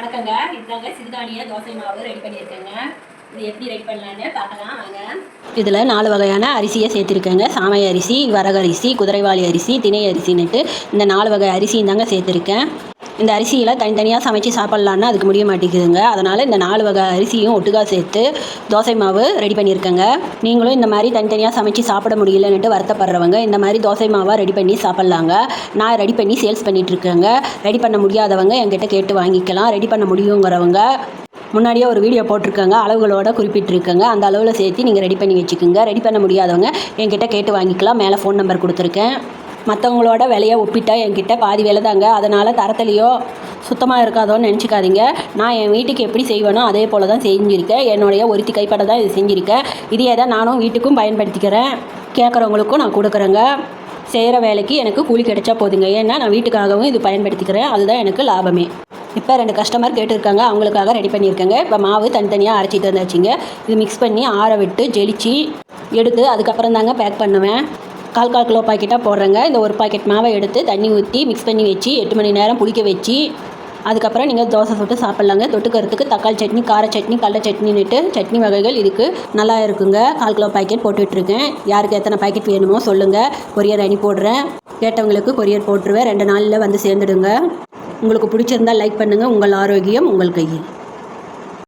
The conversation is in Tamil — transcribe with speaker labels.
Speaker 1: வணக்கங்க. இதுதாங்க சிறுதானிய தோசை மாவு ரெடி பண்ணியிருக்கேங்க. இது எப்படி ரெடி பண்ணலான்னு பார்க்கலாம் வாங்க. இதில் 4 வகையான அரிசியை சேர்த்துருக்கேங்க. சாமை அரிசி, வரகரிசி, குதிரைவாலி அரிசி, திணை அரிசின்னுட்டு இந்த 4 வகை அரிசியும் தாங்க சேர்த்துருக்கேன். இந்த அரிசியில் தனித்தனியாக சமைச்சு சாப்பிட்லான்னா அதுக்கு முடிய மாட்டேங்குதுங்க. அதனால் இந்த 4 வகை அரிசியும் ஒட்டுக்கா சேர்த்து தோசை மாவு ரெடி பண்ணியிருக்கேங்க. நீங்களும் இந்த மாதிரி தனித்தனியாக சமைச்சு சாப்பிட முடியலன்னுட்டு வருத்தப்படுறவங்க இந்த மாதிரி தோசை மாவாக ரெடி பண்ணி சாப்பிட்லாங்க. நான் ரெடி பண்ணி சேல்ஸ் பண்ணிகிட்ருக்கேங்க. ரெடி பண்ண முடியாதவங்க என்கிட்ட கேட்டு வாங்கிக்கலாம். ரெடி பண்ண முடியுங்கிறவங்க முன்னாடியே ஒரு வீடியோ போட்டிருக்கேங்க, அளவுகளோட குறிப்பிட்டிருக்கேங்க. அந்த அளவில் சேர்த்து நீங்கள் ரெடி பண்ணி வச்சுக்கோங்க. ரெடி பண்ண முடியாதவங்க என்கிட்ட கேட்டு வாங்கிக்கலாம். மேலே ஃபோன் நம்பர் கொடுத்துருக்கேன். மற்றவங்களோட விலையை ஒப்பிட்டா என்கிட்ட பாதி விலை தாங்க. அதனால் தரத்துலையோ சுத்தமாக இருக்காதோன்னு நினச்சிக்காதீங்க. நான் என் வீட்டுக்கு எப்படி செய்வேனோ அதே போல் தான் செஞ்சுருக்கேன். என்னுடைய ஒருத்தி கைப்பட தான் இது செஞ்சுருக்கேன். இதையே தான் நானும் வீட்டுக்கும் பயன்படுத்திக்கிறேன். கேட்குறவங்களுக்கும் நான் கொடுக்குறேங்க. செய்கிற வேலைக்கு எனக்கு கூலி கிடைச்சா போதுங்க. ஏன்னா நான் வீட்டுக்காகவும் இது பயன்படுத்திக்கிறேன். அதுதான் எனக்கு லாபமே. இப்போ 2 கஸ்டமர் கேட்டிருக்காங்க, அவங்களுக்காக ரெடி பண்ணியிருக்கேங்க. இப்போ மாவு தனித்தனியாக அரைச்சிட்டு வந்தாச்சுங்க. இது மிக்ஸ் பண்ணி ஆற விட்டு ஜெலிச்சு எடுத்து அதுக்கப்புறம் தாங்க பேக் பண்ணுவேன். 1/4 கிலோ பாக்கெட்டாக போடுறேங்க. இந்த ஒரு பாக்கெட் மாவை எடுத்து தண்ணி ஊற்றி மிக்ஸ் பண்ணி வச்சு 8 மணி நேரம் புளிக்க வச்சு அதுக்கப்புறம் நீங்கள் தோசை சுட்டு சாப்பிட்லாங்க. தொட்டுக்கிறதுக்கு தக்காளி சட்னி, கார சட்னி, கடலை சட்னின்னுட்டு சட்னி வகைகள் இதுக்கு நல்லா இருக்குங்க. 1/4 கிலோ பாக்கெட் போட்டுட்ருக்கேன். யாருக்கு எத்தனை பாக்கெட் வேணுமோ சொல்லுங்கள், கொரியர் அனுப்பி போடுறேன். கேட்டவங்களுக்கு கொரியர் போட்டுருவேன். 2 நாளில் வந்து சேர்ந்துடுங்க. உங்களுக்கு பிடிச்சிருந்தால் லைக் பண்ணுங்கள். உங்கள் ஆரோக்கியம் உங்கள் கையில்.